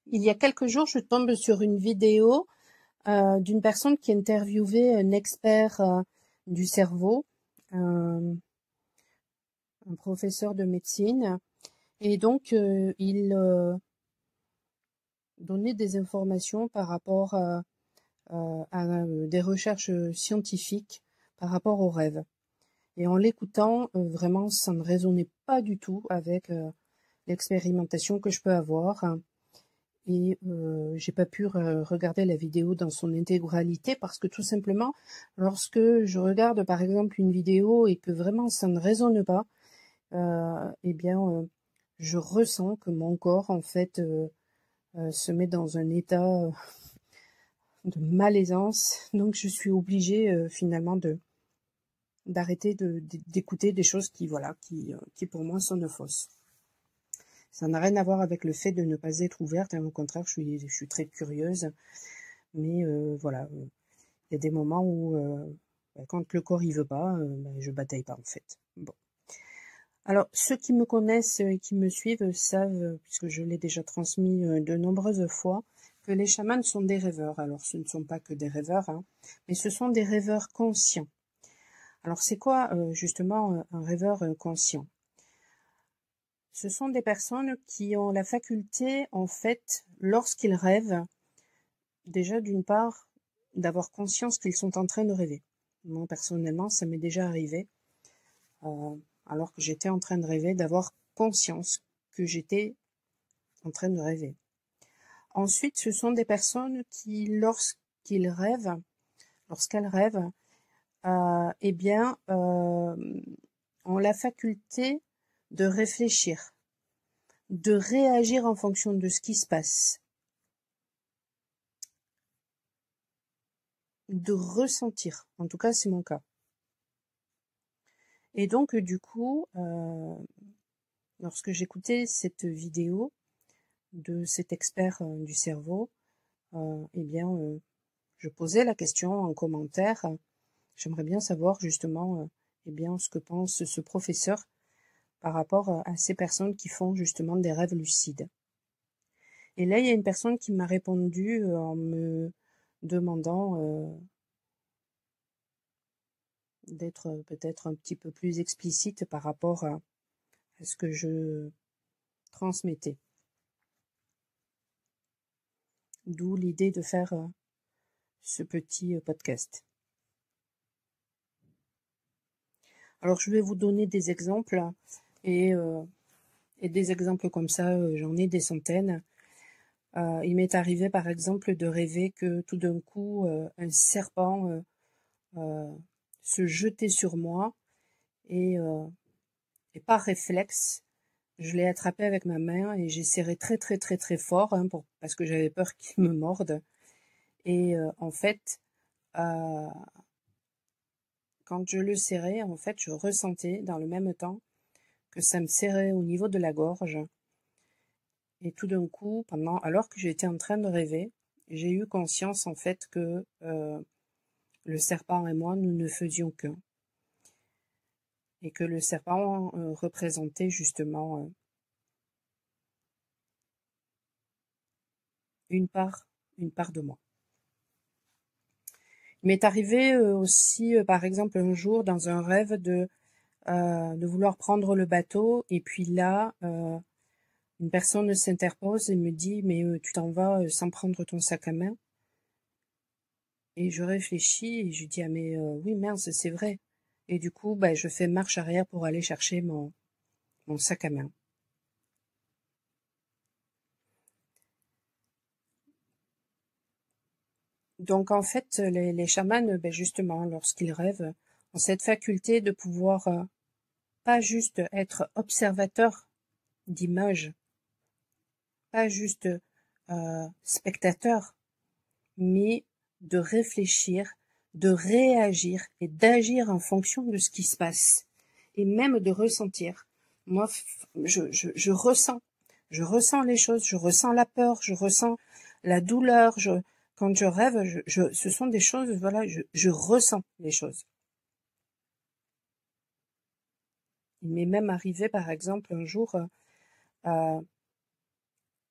Il y a quelques jours, je tombe sur une vidéo d'une personne qui interviewait un expert du cerveau, un professeur de médecine, et donc il donnait des informations par rapport à des recherches scientifiques par rapport aux rêves. Et en l'écoutant, vraiment, ça ne résonnait pas du tout avec l'expérimentation que je peux avoir. Et j'ai pas pu regarder la vidéo dans son intégralité parce que tout simplement, lorsque je regarde par exemple une vidéo et que vraiment ça ne résonne pas, eh bien, je ressens que mon corps en fait se met dans un état de malaisance. Donc je suis obligée finalement d'arrêter d'écouter des choses qui voilà qui pour moi sonnent fausses. Ça n'a rien à voir avec le fait de ne pas être ouverte, hein, au contraire, je suis très curieuse, mais voilà, il y a des moments où quand le corps il veut pas, je bataille pas en fait. Bon. Alors ceux qui me connaissent et qui me suivent savent, puisque je l'ai déjà transmis de nombreuses fois, que les chamans sont des rêveurs. Alors ce ne sont pas que des rêveurs, hein, mais ce sont des rêveurs conscients. Alors c'est quoi justement un rêveur conscient? Ce sont des personnes qui ont la faculté, en fait, lorsqu'ils rêvent, déjà d'une part, d'avoir conscience qu'ils sont en train de rêver. Moi, personnellement, ça m'est déjà arrivé, alors que j'étais en train de rêver, d'avoir conscience que j'étais en train de rêver. Ensuite, ce sont des personnes qui, lorsqu'elles rêvent, eh bien, ont la faculté de réfléchir, de réagir en fonction de ce qui se passe, de ressentir. En tout cas, c'est mon cas. Et donc, du coup, lorsque j'écoutais cette vidéo de cet expert du cerveau, eh bien, je posais la question en commentaire. J'aimerais bien savoir justement, eh bien, ce que pense ce professeur par rapport à ces personnes qui font justement des rêves lucides. Et là, il y a une personne qui m'a répondu en me demandant d'être peut-être un petit peu plus explicite par rapport à ce que je transmettais. D'où l'idée de faire ce petit podcast. Alors je vais vous donner des exemples et des exemples comme ça, j'en ai des centaines. Il m'est arrivé par exemple de rêver que tout d'un coup un serpent se jetait sur moi et par réflexe, je l'ai attrapé avec ma main et j'ai serré très très très très fort hein, parce que j'avais peur qu'il me morde. Et en fait, quand je le serrais, en fait, je ressentais dans le même temps que ça me serrait au niveau de la gorge. Et tout d'un coup, alors que j'étais en train de rêver, j'ai eu conscience en fait que le serpent et moi, nous ne faisions qu'un. Et que le serpent représentait justement une part de moi. Il m'est arrivé aussi, par exemple, un jour dans un rêve de vouloir prendre le bateau et puis là, une personne s'interpose et me dit mais tu t'en vas sans prendre ton sac à main. Et je réfléchis et je dis ah mais oui mince c'est vrai. Et du coup je fais marche arrière pour aller chercher mon sac à main. Donc en fait les chamans justement lorsqu'ils rêvent ont cette faculté de pouvoir pas juste être observateurs d'images, pas juste spectateurs, mais de réfléchir, de réagir et d'agir en fonction de ce qui se passe et même de ressentir. Moi, je ressens les choses, je ressens la peur, je ressens la douleur. Quand je rêve, ce sont des choses, voilà, je ressens les choses. Il m'est même arrivé, par exemple, un jour,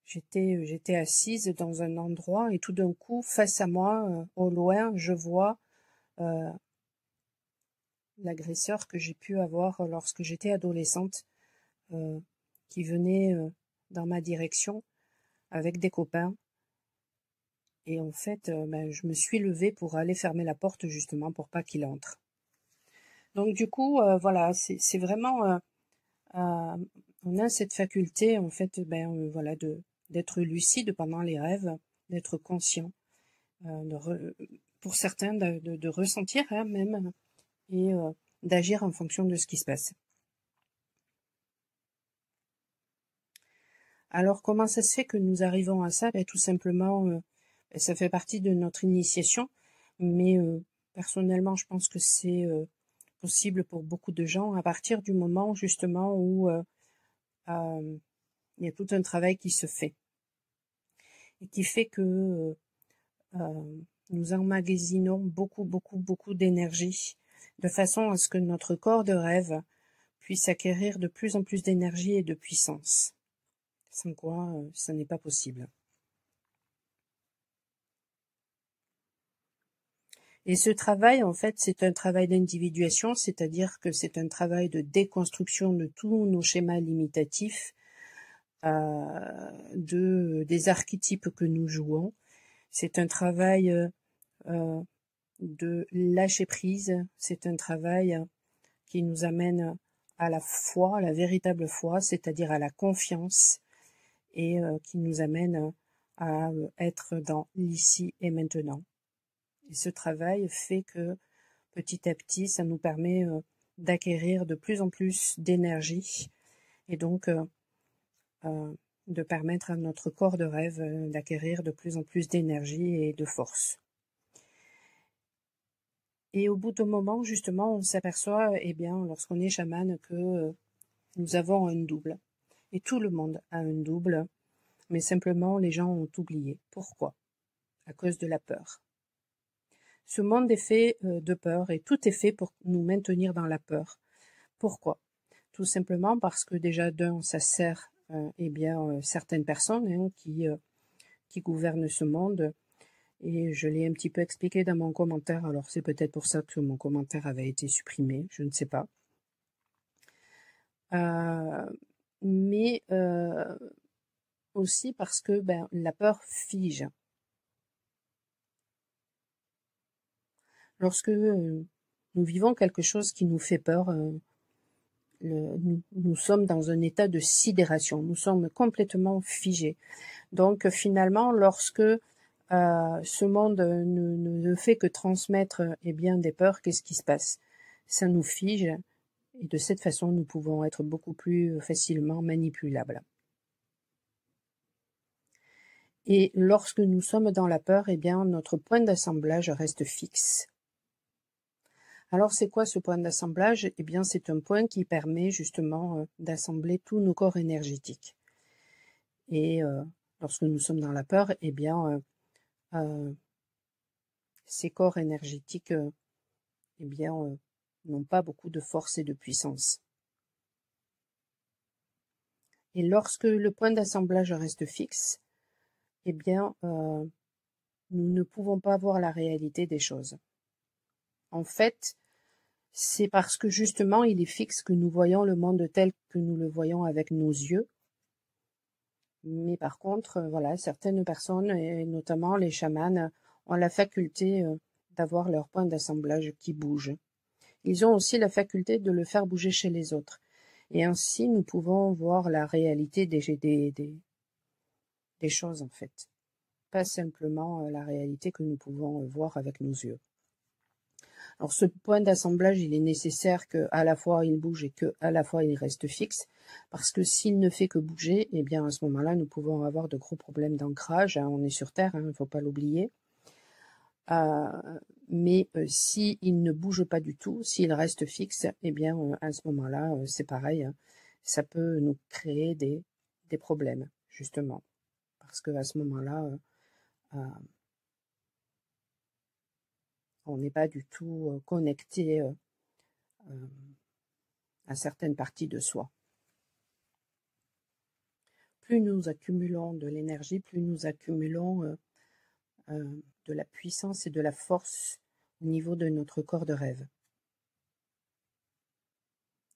J'étais assise dans un endroit et tout d'un coup, face à moi, au loin, je vois l'agresseur que j'ai pu avoir lorsque j'étais adolescente, qui venait dans ma direction avec des copains. Et en fait, je me suis levée pour aller fermer la porte justement pour pas qu'il entre. Donc du coup, voilà, c'est vraiment, on a cette faculté en fait, voilà, d'être lucide pendant les rêves, d'être conscient, pour certains de ressentir hein, même et d'agir en fonction de ce qui se passe. Alors comment ça se fait que nous arrivons à ça? Tout simplement, ça fait partie de notre initiation, mais personnellement, je pense que c'est possible pour beaucoup de gens à partir du moment justement où il y a tout un travail qui se fait et qui fait que nous emmagasinons beaucoup d'énergie de façon à ce que notre corps de rêve puisse acquérir de plus en plus d'énergie et de puissance. Sans quoi, ça n'est pas possible. Et ce travail, en fait, c'est un travail d'individuation, c'est-à-dire que c'est un travail de déconstruction de tous nos schémas limitatifs, des archétypes que nous jouons. C'est un travail de lâcher prise, c'est un travail qui nous amène à la foi, à la véritable foi, c'est-à-dire à la confiance, et qui nous amène à être dans l'ici et maintenant. Et ce travail fait que petit à petit, ça nous permet d'acquérir de plus en plus d'énergie et donc de permettre à notre corps de rêve d'acquérir de plus en plus d'énergie et de force. Et au bout d'un moment, justement, on s'aperçoit, eh bien, lorsqu'on est chaman, que nous avons un double. Et tout le monde a un double, mais simplement les gens ont oublié. Pourquoi? À cause de la peur. Ce monde est fait de peur et tout est fait pour nous maintenir dans la peur. Pourquoi? Tout simplement parce que déjà d'un, ça sert certaines personnes hein, qui gouvernent ce monde. Et je l'ai un petit peu expliqué dans mon commentaire, alors c'est peut-être pour ça que mon commentaire avait été supprimé, je ne sais pas. Mais aussi parce que la peur fige. Lorsque nous vivons quelque chose qui nous fait peur, nous sommes dans un état de sidération, nous sommes complètement figés. Donc finalement, lorsque ce monde ne fait que transmettre des peurs, qu'est-ce qui se passe? Ça nous fige et de cette façon, nous pouvons être beaucoup plus facilement manipulables. Et lorsque nous sommes dans la peur, notre point d'assemblage reste fixe. Alors c'est quoi ce point d'assemblage? C'est un point qui permet justement d'assembler tous nos corps énergétiques. Et lorsque nous sommes dans la peur, ces corps énergétiques n'ont pas beaucoup de force et de puissance. Et lorsque le point d'assemblage reste fixe, nous ne pouvons pas voir la réalité des choses. En fait, c'est parce que justement il est fixe que nous voyons le monde tel que nous le voyons avec nos yeux. Mais par contre, voilà, certaines personnes, et notamment les chamans, ont la faculté d'avoir leur point d'assemblage qui bouge. Ils ont aussi la faculté de le faire bouger chez les autres. Et ainsi, nous pouvons voir la réalité des choses, en fait. Pas simplement la réalité que nous pouvons voir avec nos yeux. Alors, ce point d'assemblage, il est nécessaire qu'à la fois il bouge et qu'à la fois il reste fixe. Parce que s'il ne fait que bouger, à ce moment-là, nous pouvons avoir de gros problèmes d'ancrage. On est sur Terre, il ne faut pas l'oublier. Mais s'il ne bouge pas du tout, s'il reste fixe, à ce moment-là, c'est pareil, hein, ça peut nous créer des problèmes, justement. Parce qu'à ce moment-là, on n'est pas du tout connecté à certaines parties de soi. plus nous accumulons de l'énergie, plus nous accumulons de la puissance et de la force au niveau de notre corps de rêve.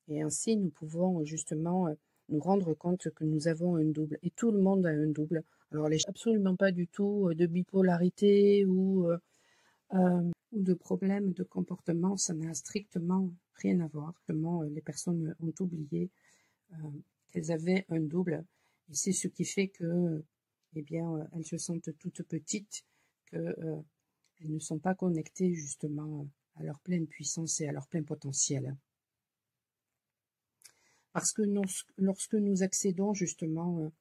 Et ainsi, nous pouvons justement nous rendre compte que nous avons un double. Et tout le monde a un double. Alors, absolument pas du tout de bipolarité ou de problèmes de comportement. Ça n'a strictement rien à voir. Simplement, les personnes ont oublié qu'elles avaient un double. Et c'est ce qui fait que, eh bien, elles se sentent toutes petites, qu'elles ne sont pas connectées justement à leur pleine puissance et à leur plein potentiel. Parce que lorsque nous accédons justement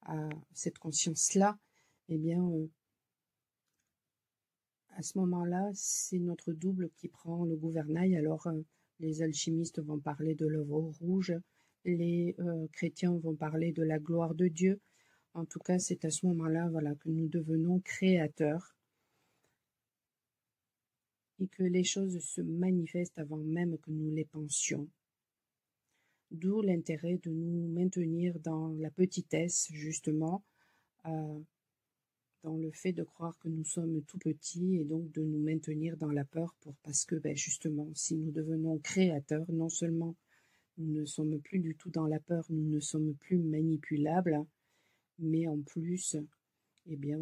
à cette conscience-là, eh bien, à ce moment-là, c'est notre double qui prend le gouvernail. Alors, les alchimistes vont parler de l'œuvre rouge, les chrétiens vont parler de la gloire de Dieu. En tout cas, c'est à ce moment-là, voilà, que nous devenons créateurs et que les choses se manifestent avant même que nous les pensions. D'où l'intérêt de nous maintenir dans la petitesse, justement, dans le fait de croire que nous sommes tout petits et donc de nous maintenir dans la peur parce que, justement, si nous devenons créateurs, non seulement nous ne sommes plus du tout dans la peur, nous ne sommes plus manipulables, mais en plus, eh bien,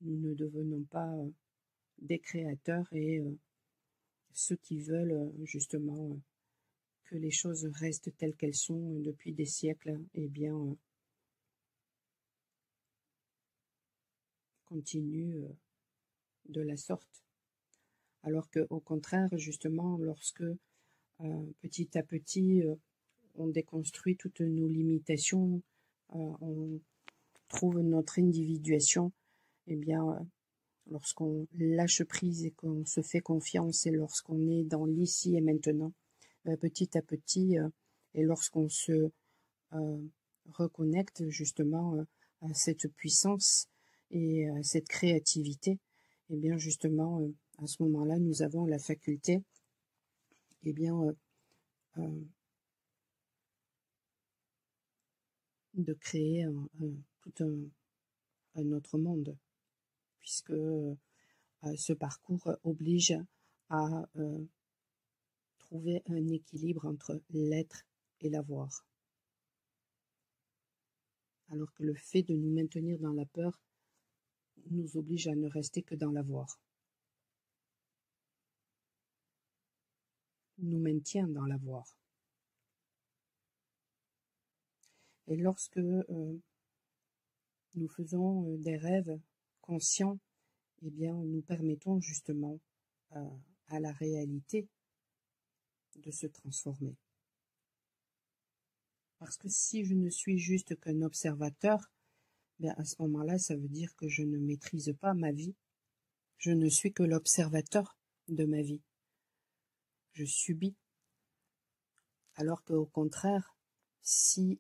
nous ne devenons pas des créateurs et ceux qui veulent justement que les choses restent telles qu'elles sont depuis des siècles, eh bien, continuent de la sorte. Alors qu'au contraire, justement, lorsque petit à petit, on déconstruit toutes nos limitations, on trouve notre individuation, eh bien, lorsqu'on lâche prise et qu'on se fait confiance et lorsqu'on est dans l'ici et maintenant, petit à petit, et lorsqu'on se reconnecte justement à cette puissance et à cette créativité, et bien justement, à ce moment-là, nous avons la faculté, et bien, de créer tout un autre monde, puisque ce parcours oblige à trouver un équilibre entre l'être et l'avoir. Alors que le fait de nous maintenir dans la peur nous oblige à ne rester que dans l'avoir. Nous maintient dans l'avoir. Et lorsque nous faisons des rêves conscients, eh bien, nous permettons justement à la réalité de se transformer. Parce que si je ne suis juste qu'un observateur, bien à ce moment-là, ça veut dire que je ne maîtrise pas ma vie. Je ne suis que l'observateur de ma vie. Je subis. Alors qu'au contraire, si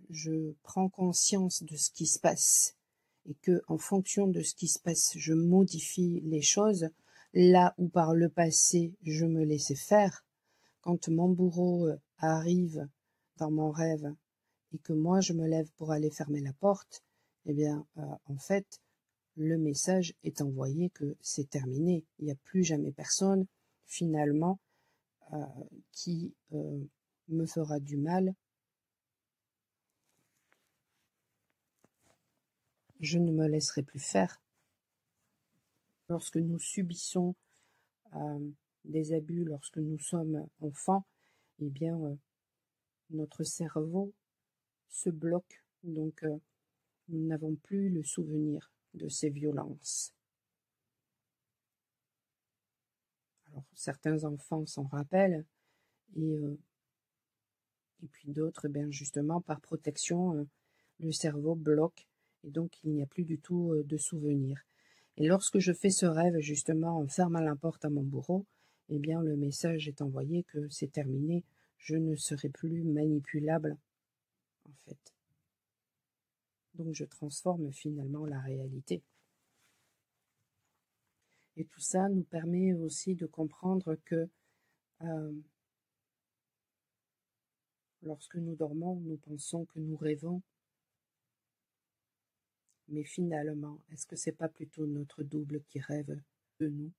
je prends conscience de ce qui se passe et que, en fonction de ce qui se passe, je modifie les choses, là où par le passé je me laissais faire, quand mon bourreau arrive dans mon rêve et que moi je me lève pour aller fermer la porte, eh bien, en fait, le message est envoyé que c'est terminé. Il n'y a plus jamais personne, finalement, qui me fera du mal. Je ne me laisserai plus faire. Lorsque nous subissons des abus, lorsque nous sommes enfants, eh bien, notre cerveau se bloque, donc nous n'avons plus le souvenir de ces violences. Alors, certains enfants s'en rappellent, et puis d'autres, justement, par protection, le cerveau bloque, et donc il n'y a plus du tout de souvenirs. Et lorsque je fais ce rêve, justement, en fermant la porte à mon bourreau, eh bien, le message est envoyé que c'est terminé, je ne serai plus manipulable, en fait. Donc je transforme finalement la réalité. Et tout ça nous permet aussi de comprendre que Lorsque nous dormons, nous pensons que nous rêvons, mais finalement, est-ce que c'est pas plutôt notre double qui rêve de nous?